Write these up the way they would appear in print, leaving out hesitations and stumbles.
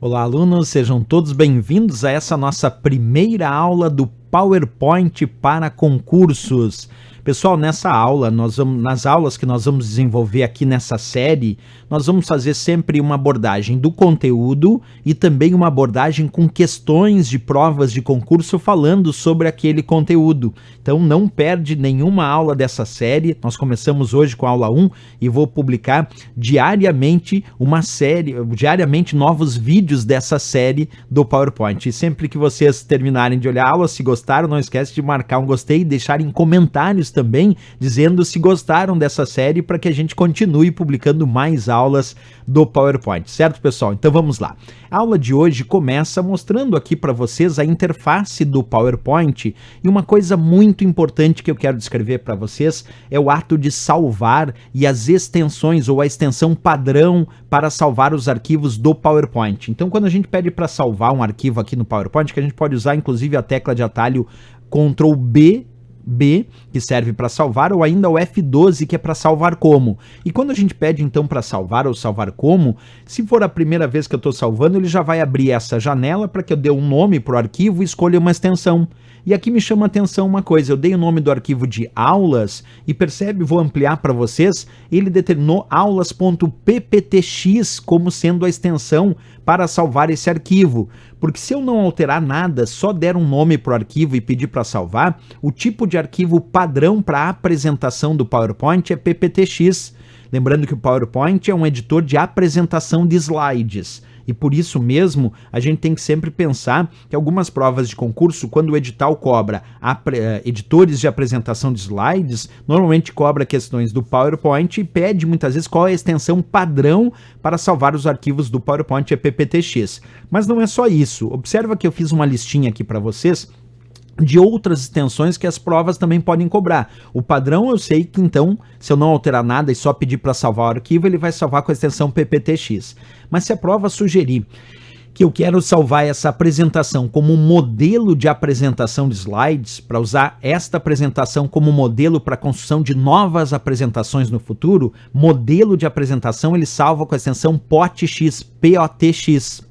Olá, alunos, sejam todos bem-vindos a essa nossa primeira aula do PowerPoint para concursos. Pessoal, nessa aula, nas aulas que nós vamos desenvolver aqui nessa série, nós vamos fazer sempre uma abordagem do conteúdo e também uma abordagem com questões de provas de concurso falando sobre aquele conteúdo. Então não perde nenhuma aula dessa série. Nós começamos hoje com a aula 1 e vou publicar diariamente diariamente novos vídeos dessa série do PowerPoint. E sempre que vocês terminarem de olhar a aula, se gostaram, não esquece de marcar um gostei e deixarem comentários também, dizendo se gostaram dessa série para que a gente continue publicando mais aulas do PowerPoint, certo, pessoal? Então vamos lá. A aula de hoje começa mostrando aqui para vocês a interface do PowerPoint e uma coisa muito importante que eu quero descrever para vocês é o ato de salvar e as extensões ou a extensão padrão para salvar os arquivos do PowerPoint. Então quando a gente pede para salvar um arquivo aqui no PowerPoint, que a gente pode usar inclusive a tecla de atalho Ctrl B, que serve para salvar, ou ainda o F12, que é para salvar como. E quando a gente pede então para salvar ou salvar como, se for a primeira vez que eu estou salvando, ele já vai abrir essa janela para que eu dê um nome para o arquivo e escolha uma extensão. E aqui me chama a atenção uma coisa, eu dei o nome do arquivo de aulas e percebe, vou ampliar para vocês, ele determinou aulas.pptx como sendo a extensão para salvar esse arquivo. Porque se eu não alterar nada, só der um nome para o arquivo e pedir para salvar, o tipo de arquivo padrão para a apresentação do PowerPoint é pptx. Lembrando que o PowerPoint é um editor de apresentação de slides. E por isso mesmo, a gente tem que sempre pensar que algumas provas de concurso, quando o edital cobra editores de apresentação de slides, normalmente cobra questões do PowerPoint e pede muitas vezes qual é a extensão padrão para salvar os arquivos do PowerPoint, é pptx. Mas não é só isso. Observa que eu fiz uma listinha aqui para vocês de outras extensões que as provas também podem cobrar. O padrão eu sei que então, se eu não alterar nada e só pedir para salvar o arquivo, ele vai salvar com a extensão pptx. Mas se a prova sugerir que eu quero salvar essa apresentação como um modelo de apresentação de slides, para usar esta apresentação como modelo para a construção de novas apresentações no futuro, modelo de apresentação ele salva com a extensão POTX, POTX.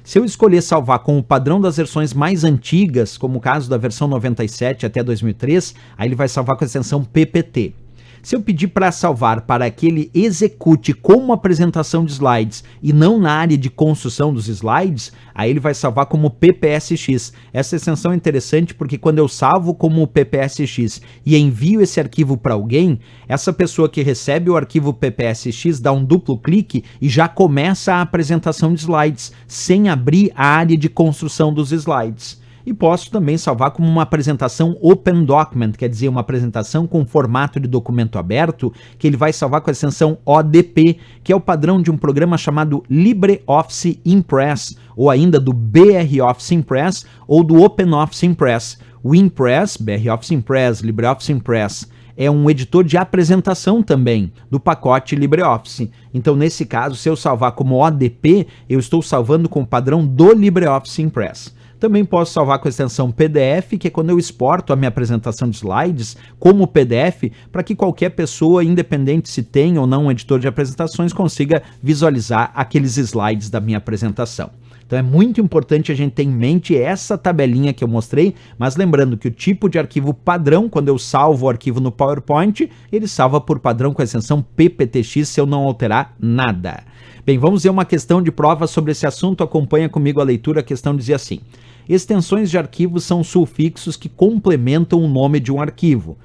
Se eu escolher salvar com o padrão das versões mais antigas, como o caso da versão 97 até 2003, aí ele vai salvar com a extensão PPT. Se eu pedir para salvar para que ele execute como apresentação de slides e não na área de construção dos slides, aí ele vai salvar como PPSX. Essa extensão é interessante porque quando eu salvo como PPSX e envio esse arquivo para alguém, essa pessoa que recebe o arquivo PPSX dá um duplo clique e já começa a apresentação de slides, sem abrir a área de construção dos slides. E posso também salvar como uma apresentação Open Document, quer dizer, uma apresentação com formato de documento aberto, que ele vai salvar com a extensão ODP, que é o padrão de um programa chamado LibreOffice Impress, ou ainda do BROffice Impress, ou do OpenOffice Impress. O Impress, BROffice Impress, LibreOffice Impress, é um editor de apresentação também, do pacote LibreOffice. Então, nesse caso, se eu salvar como ODP, eu estou salvando com o padrão do LibreOffice Impress. Também posso salvar com a extensão PDF, que é quando eu exporto a minha apresentação de slides como PDF, para que qualquer pessoa, independente se tem ou não um editor de apresentações, consiga visualizar aqueles slides da minha apresentação. Então é muito importante a gente ter em mente essa tabelinha que eu mostrei, mas lembrando que o tipo de arquivo padrão, quando eu salvo o arquivo no PowerPoint, ele salva por padrão com a extensão pptx se eu não alterar nada. Bem, vamos ver uma questão de prova sobre esse assunto, acompanha comigo a leitura, a questão dizia assim: extensões de arquivos são sufixos que complementam o nome de um arquivo.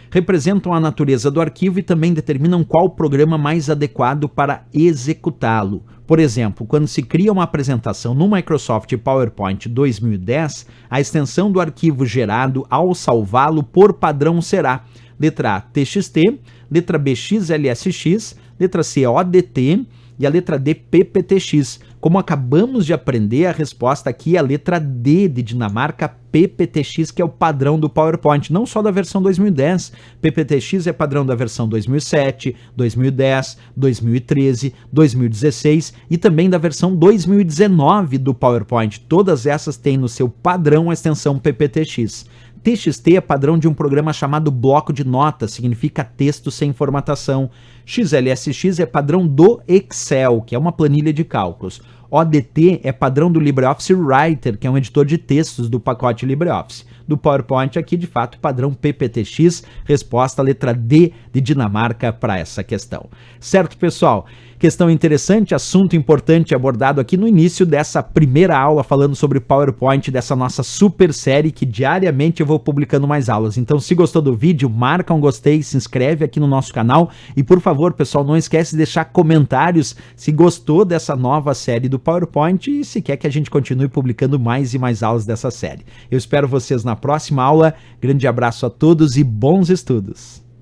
Representam a natureza do arquivo e também determinam qual programa mais adequado para executá-lo. Por exemplo, quando se cria uma apresentação no Microsoft PowerPoint 2010, a extensão do arquivo gerado ao salvá-lo por padrão será letra A, TXT, letra B, XLSX, letra C, ODT e a letra D, PPTX. Como acabamos de aprender, a resposta aqui é a letra D de Dinamarca, PPTX, que é o padrão do PowerPoint, não só da versão 2010. PPTX é padrão da versão 2007, 2010, 2013, 2016 e também da versão 2019 do PowerPoint. Todas essas têm no seu padrão a extensão PPTX. TXT é padrão de um programa chamado bloco de notas, significa texto sem formatação. XLSX é padrão do Excel, que é uma planilha de cálculos. ODT é padrão do LibreOffice Writer, que é um editor de textos do pacote LibreOffice. Do PowerPoint aqui, de fato, padrão PPTX, resposta letra D de Dinamarca para essa questão. Certo, pessoal? Questão interessante, assunto importante abordado aqui no início dessa primeira aula falando sobre PowerPoint, dessa nossa super série que diariamente eu vou publicando mais aulas. Então, se gostou do vídeo, marca um gostei, se inscreve aqui no nosso canal e, por favor, pessoal, não esquece de deixar comentários se gostou dessa nova série do PowerPoint e se quer que a gente continue publicando mais e mais aulas dessa série. Eu espero vocês na próxima aula. Grande abraço a todos e bons estudos!